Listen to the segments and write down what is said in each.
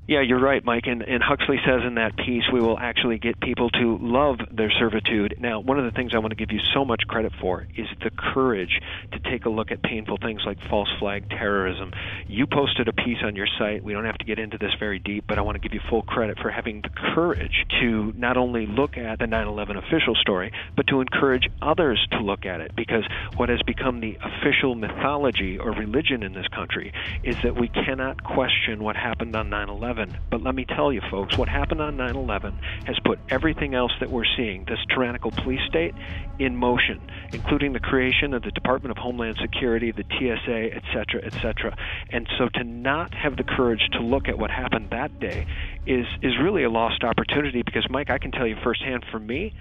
Yeah, you're right, Mike. And Huxley says in that piece, we will actually get people to love their servitude. Now, one of the things I want to give you so much credit for is the courage to take a look at painful things like false flag terrorism. You posted a piece on your site. We don't have to get into this very deep, but I want to give you full credit for having the courage to not only look at the 9/11 official story, but to encourage others to look at it. Because what has become the official mythology or religion in this country is that we cannot question what happened on 9/11. But let me tell you, folks, what happened on 9/11 has put everything else that we're seeing, this tyrannical police state, in motion, including the creation of the Department of Homeland Security, the TSA, et cetera, et cetera. And so to not have the courage to look at what happened that day is really a lost opportunity because, Mike, I can tell you firsthand, for me,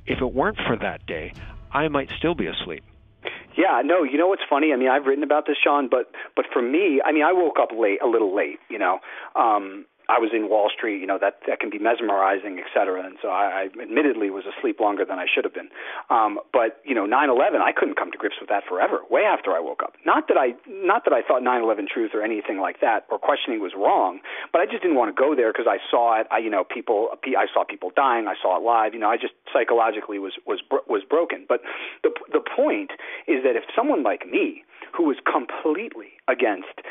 if it weren't for that day, I might still be asleep. Yeah, no, you know what's funny? I mean, I've written about this, Sean, but for me, I mean, I woke up late, a little late, you know. I was in Wall Street, you know, that can be mesmerizing, et cetera, and so I admittedly was asleep longer than I should have been. But, you know, 9/11, I couldn't come to grips with that forever, way after I woke up. Not that I thought 9/11 truth or anything like that or questioning was wrong, but I just didn't want to go there because I saw it. I saw people dying. I saw it live. You know, I just psychologically was broken. But the point is that if someone like me, who was completely against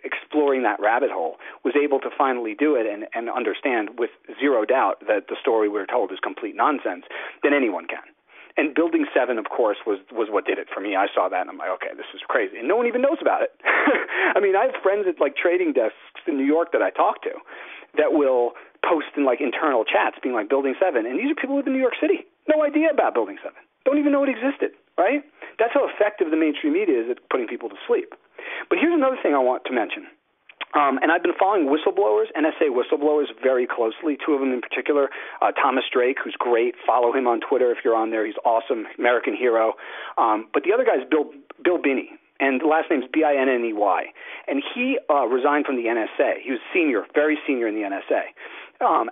exploring that rabbit hole, was able to finally do it and understand with zero doubt that the story we're told is complete nonsense, then anyone can. And Building 7, of course, was what did it for me. I saw that, and I'm like, okay, this is crazy. And no one even knows about it. I mean, I have friends at, like, trading desks in New York that I talk to that will post in, like, internal chats being like, Building 7. And these are people who live in New York City. No idea about Building 7. Don't even know it existed, right? That's how effective the mainstream media is at putting people to sleep. But here's another thing I want to mention. And I've been following whistleblowers, NSA whistleblowers, very closely, two of them in particular. Thomas Drake, who's great. Follow him on Twitter if you're on there. He's awesome, American hero. But the other guy is Bill Binney, and the last name is Binney. And he resigned from the NSA. He was senior, very senior in the NSA.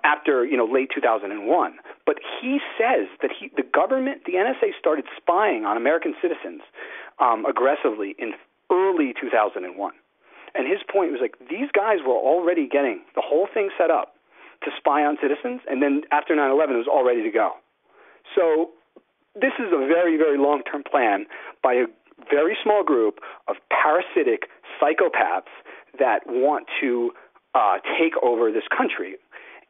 After, you know, late 2001. But he says that the government, the NSA, started spying on American citizens aggressively in early 2001. And his point was like, these guys were already getting the whole thing set up to spy on citizens, and then after 9/11, it was all ready to go. So this is a very, very long-term plan by a very small group of parasitic psychopaths that want to take over this country,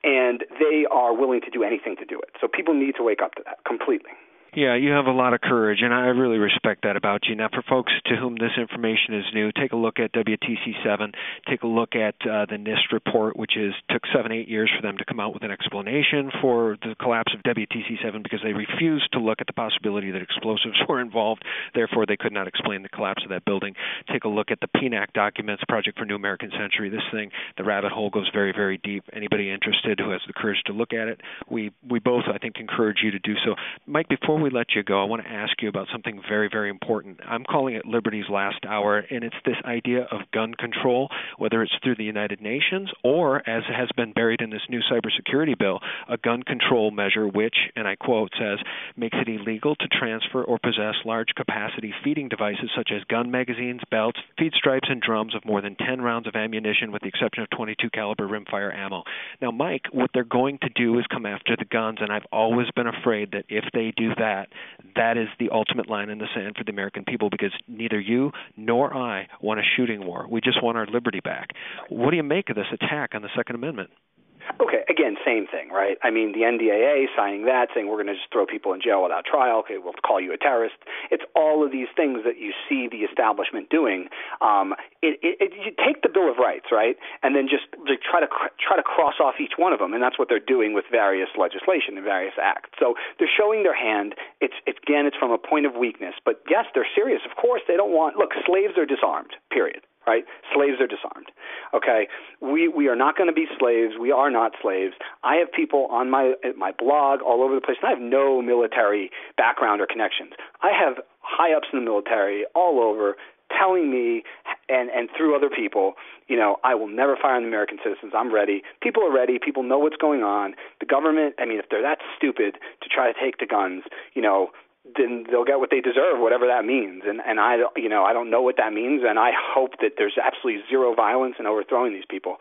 and they are willing to do anything to do it. So people need to wake up to that completely. Yeah, you have a lot of courage, and I really respect that about you. Now, for folks to whom this information is new, take a look at WTC7. Take a look at the NIST report, which took 7-8 years for them to come out with an explanation for the collapse of WTC7 because they refused to look at the possibility that explosives were involved. Therefore, they could not explain the collapse of that building. Take a look at the PNAC documents, Project for New American Century. This thing, the rabbit hole goes very, very deep. Anybody interested who has the courage to look at it, we both, I think, encourage you to do so. Mike, before we let you go, I want to ask you about something very, very important. I'm calling it Liberty's Last Hour, and it's this idea of gun control, whether it's through the United Nations or, as has been buried in this new cybersecurity bill, a gun control measure which, and I quote, says, makes it illegal to transfer or possess large-capacity feeding devices such as gun magazines, belts, feed stripes, and drums of more than 10 rounds of ammunition with the exception of .22 caliber rimfire ammo. Now, Mike, what they're going to do is come after the guns, and I've always been afraid that if they do that, that is the ultimate line in the sand for the American people because neither you nor I want a shooting war. We just want our liberty back. What do you make of this attack on the Second Amendment? Okay, again, same thing, right? I mean, the NDAA signing that, saying we're going to just throw people in jail without trial. Okay, we'll call you a terrorist. It's all of these things that you see the establishment doing. You take the Bill of Rights, right, and then just try to cross off each one of them, and that's what they're doing with various legislation and various acts. So they're showing their hand. It's from a point of weakness. But yes, they're serious. Of course, they don't want. Look, slaves are disarmed. Period. Right? Slaves are disarmed. Okay? We are not going to be slaves. We are not slaves. I have people on my blog all over the place, and I have no military background or connections. I have high-ups in the military all over telling me and through other people, you know, I will never fire on American citizens. I'm ready. People are ready. People know what's going on. The government, I mean, if they're that stupid to try to take the guns, you know, then they'll get what they deserve, whatever that means. And I don't know what that means, and I hope that there's absolutely zero violence in overthrowing these people.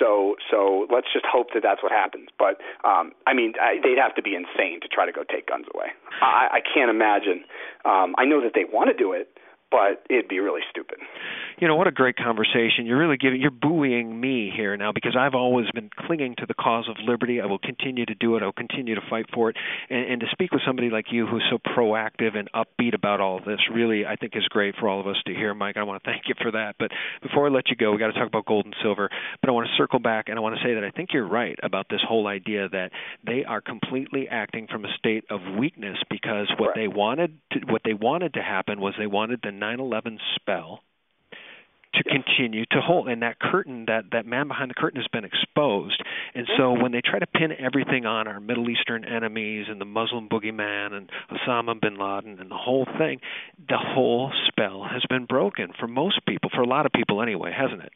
So let's just hope that that's what happens. But they'd have to be insane to try to go take guns away. I can't imagine. I know that they want to do it, but it'd be really stupid. What a great conversation. You're buoying me here now, because I've always been clinging to the cause of liberty. I will continue to do it. I'll continue to fight for it. And to speak with somebody like you who's so proactive and upbeat about all of this really, I think, is great for all of us to hear, Mike. I want to thank you for that. But before I let you go, we got to talk about gold and silver. But I want to circle back, and I want to say that I think you're right about this whole idea that they are completely acting from a state of weakness, because what they wanted to happen was they wanted the 9/11 spell to continue to hold. And that curtain, that man behind the curtain has been exposed. And so when they try to pin everything on our Middle Eastern enemies and the Muslim boogeyman and Osama bin Laden and the whole thing, the whole spell has been broken for most people, for a lot of people anyway, hasn't it?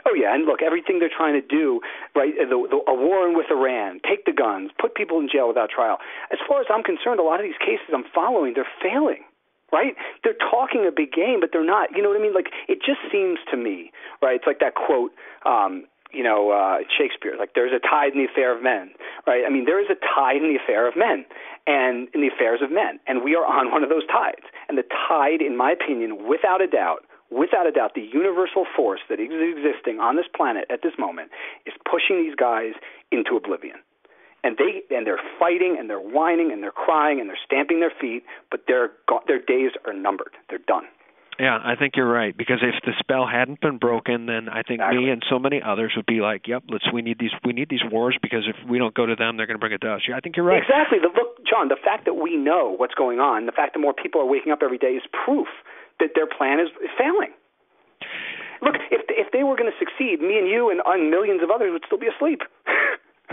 Oh, yeah, and look, everything they're trying to do, right, a war with Iran, take the guns, put people in jail without trial. As far as I'm concerned, a lot of these cases I'm following, they're failing. Right? They're talking a big game, but they're not. You know what I mean? Like, it just seems to me, right? It's like that quote, Shakespeare, like, there's a tide in the affair of men, right? I mean, there is a tide in the affair of men and in the affairs of men, and we are on one of those tides. And the tide, in my opinion, without a doubt, the universal force that is existing on this planet at this moment is pushing these guys into oblivion. And they're fighting, and they're whining, and they're crying, and they're stamping their feet, but their days are numbered. They're done. Yeah, I think you're right, because if the spell hadn't been broken, then I think me and so many others would be like, "Yep, we need these wars, because if we don't go to them, they're going to bring it to us." Yeah, I think you're right. Exactly. Look, John, the fact that we know what's going on, the fact that more people are waking up every day is proof that their plan is failing. Look, if they were going to succeed, me and you and millions of others would still be asleep.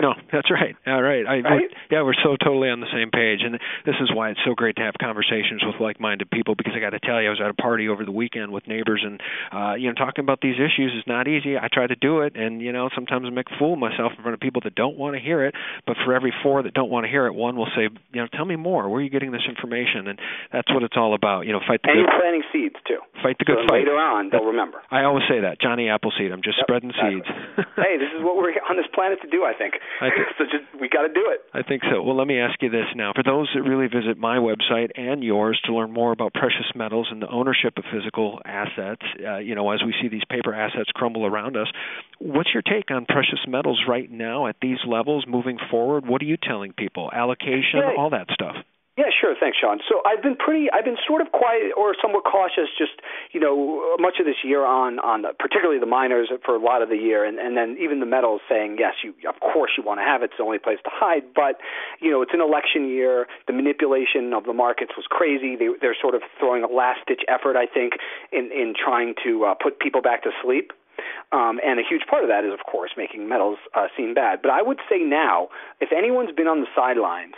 No, that's right. All right. Right? We're so totally on the same page. And this is why it's so great to have conversations with like-minded people, because I got to tell you, I was at a party over the weekend with neighbors, and, talking about these issues is not easy. I try to do it, and, sometimes I make a fool of myself in front of people that don't want to hear it. But for every 4 that don't want to hear it, one will say, tell me more. Where are you getting this information? And that's what it's all about. Fight the good. And you're planting seeds, too. Fight the good fight. Later on, they'll remember. I always say that. Johnny Appleseed. I'm just spreading seeds. Hey, this is what we're on this planet to do, I think. So we got to do it. I think so. Well, let me ask you this now. For those that really visit my website and yours to learn more about precious metals and the ownership of physical assets, as we see these paper assets crumble around us, what's your take on precious metals right now at these levels moving forward? What are you telling people? Allocation, all that stuff. Yeah, sure. Thanks, Sean. So I've been sort of quiet or somewhat cautious just, much of this year on particularly the miners for a lot of the year, and then even the metals saying, yes, of course you want to have it. It's the only place to hide. But, it's an election year. The manipulation of the markets was crazy. They're sort of throwing a last-ditch effort, I think, in trying to put people back to sleep. And a huge part of that is, of course, making metals seem bad. But I would say now, if anyone's been on the sidelines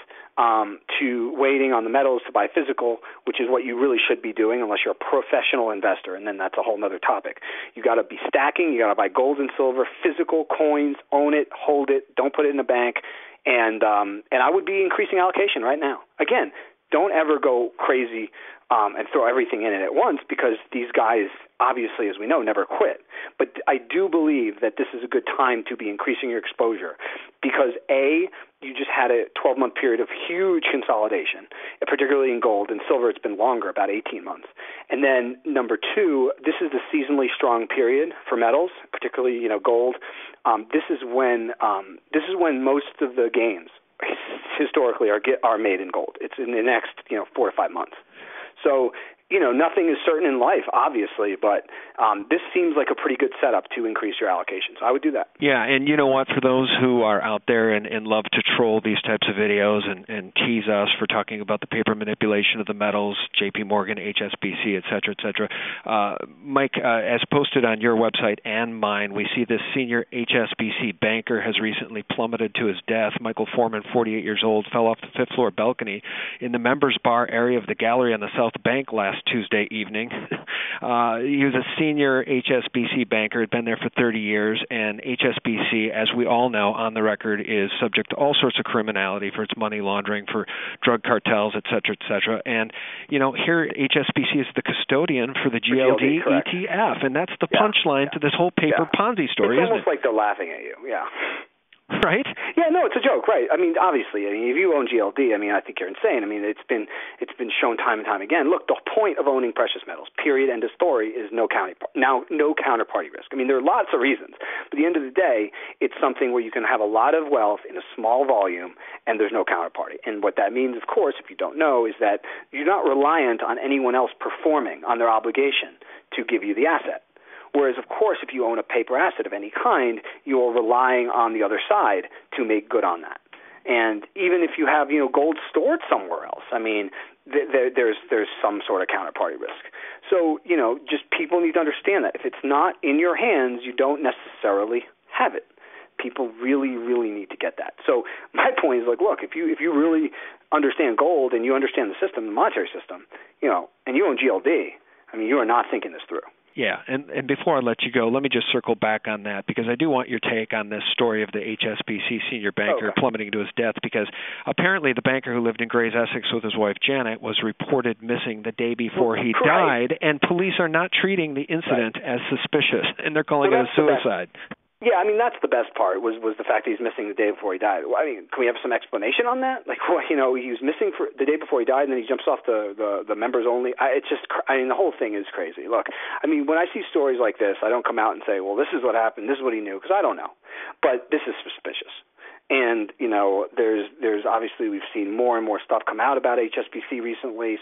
to waiting on the metals to buy physical, which is what you really should be doing unless you're a professional investor, and then that's a whole other topic. You got to be stacking. You got to buy gold and silver, physical coins, own it, hold it, don't put it in a bank, and I would be increasing allocation right now. Again, don't ever go crazy and throw everything in it at once, because these guys, obviously, as we know, never quit. But I do believe that this is a good time to be increasing your exposure, because you just had a 12-month period of huge consolidation, particularly in gold. And silver, it's been longer, about 18 months. And then number 2, this is the seasonally strong period for metals, particularly gold. This is when most of the gains historically are made in gold. It's in the next 4 to 5 months. So, nothing is certain in life, obviously, but this seems like a pretty good setup to increase your allocation. So I would do that. Yeah, and you know what? For those who are out there and love to troll these types of videos and tease us for talking about the paper manipulation of the metals, J.P. Morgan, HSBC, et cetera, Mike, as posted on your website and mine, we see this senior HSBC banker has recently plummeted to his death. Michael Foreman, 48 years old, fell off the 5th floor balcony in the members bar area of the gallery on the South Bank last Tuesday evening. He was a senior HSBC banker, had been there for 30 years, and HSBC, as we all know on the record, is subject to all sorts of criminality for its money laundering, for drug cartels, et cetera, et cetera. And, here HSBC is the custodian for the GLD ETF, and that's the punchline to this whole paper Ponzi story, isn't it? It's almost like they're laughing at you, Right? Yeah, no, it's a joke, right? I mean, obviously, if you own GLD, I think you're insane. It's been shown time and time again. Look, the point of owning precious metals, period, end of story, is no counterparty risk. There are lots of reasons, but at the end of the day, it's something where you can have a lot of wealth in a small volume, and there's no counterparty. And what that means, of course, if you don't know, is that you're not reliant on anyone else performing on their obligation to give you the asset. Whereas, of course, if you own a paper asset of any kind, you're relying on the other side to make good on that. And even if you have, gold stored somewhere else, there's some sort of counterparty risk. So, just people need to understand that if it's not in your hands, you don't necessarily have it. People really, really need to get that. So my point is, look, if you really understand gold and you understand the system, the monetary system, and you own GLD, you are not thinking this through. Yeah, and before I let you go, let me just circle back on that, because I do want your take on this story of the HSBC senior banker plummeting to his death, because apparently the banker who lived in Grays, Essex with his wife Janet was reported missing the day before he died, and police are not treating the incident as suspicious, and they're calling it a suicide. Yeah, that's the best part was the fact that he's missing the day before he died. Can we have some explanation on that? He was missing for the day before he died, and then he jumps off the members only. It's just, the whole thing is crazy. Look, when I see stories like this, I don't come out and say, well, this is what happened, this is what he knew, because I don't know. But this is suspicious. And, there's obviously, we've seen more and more stuff come out about HSBC recently. A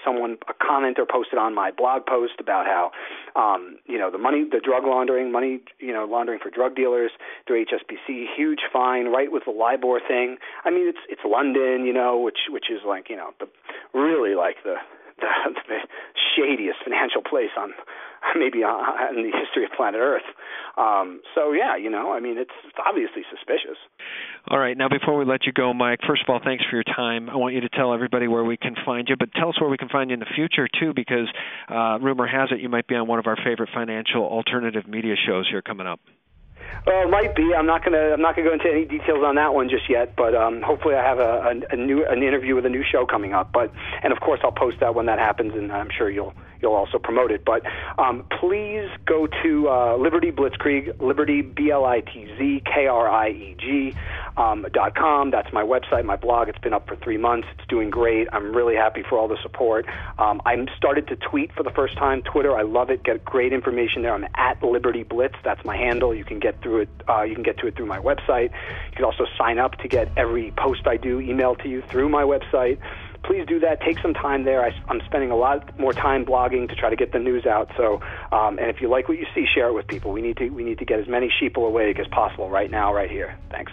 commenter posted on my blog post about how, the drug laundering, laundering for drug dealers through HSBC, huge fine, right with the LIBOR thing. It's London, which is the shadiest financial place maybe in the history of planet Earth. It's obviously suspicious. All right. Now, before we let you go, Mike, first of all, thanks for your time. I want you to tell everybody where we can find you, but tell us where we can find you in the future, too, because rumor has it you might be on one of our favorite financial alternative media shows here coming up. Well, it might be. I'm not gonna go into any details on that one just yet, but hopefully I have an interview with a new show coming up. And of course I'll post that when that happens, and I'm sure you'll also promote it. But please go to Liberty Blitzkrieg, Liberty BLITZKRIEG .com. That's my website, my blog. It's been up for 3 months. It's doing great. I'm really happy for all the support. I'm started to tweet for the first time. Twitter, I love it. Get great information there. I'm at Liberty Blitz. That's my handle. You can get through it. You can get to it through my website. You can also sign up to get every post I do emailed to you through my website. Please do that. Take some time there. I'm spending a lot more time blogging to try to get the news out. So, and if you like what you see, share it with people. We need to get as many sheeple awake as possible right now, right here. Thanks.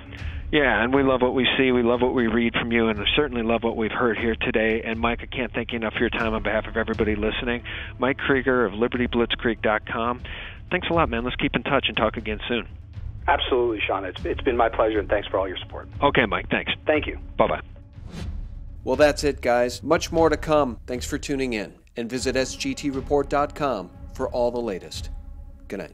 Yeah, and we love what we see. We love what we read from you, and we certainly love what we've heard here today. And, Mike, I can't thank you enough for your time on behalf of everybody listening. Mike Krieger of LibertyBlitzkrieg.com. Thanks a lot, man. Let's keep in touch and talk again soon. Absolutely, Sean. It's been my pleasure, and thanks for all your support. Okay, Mike. Thanks. Thank you. Bye-bye. Well, that's it, guys. Much more to come. Thanks for tuning in, and visit sgtreport.com for all the latest. Good night.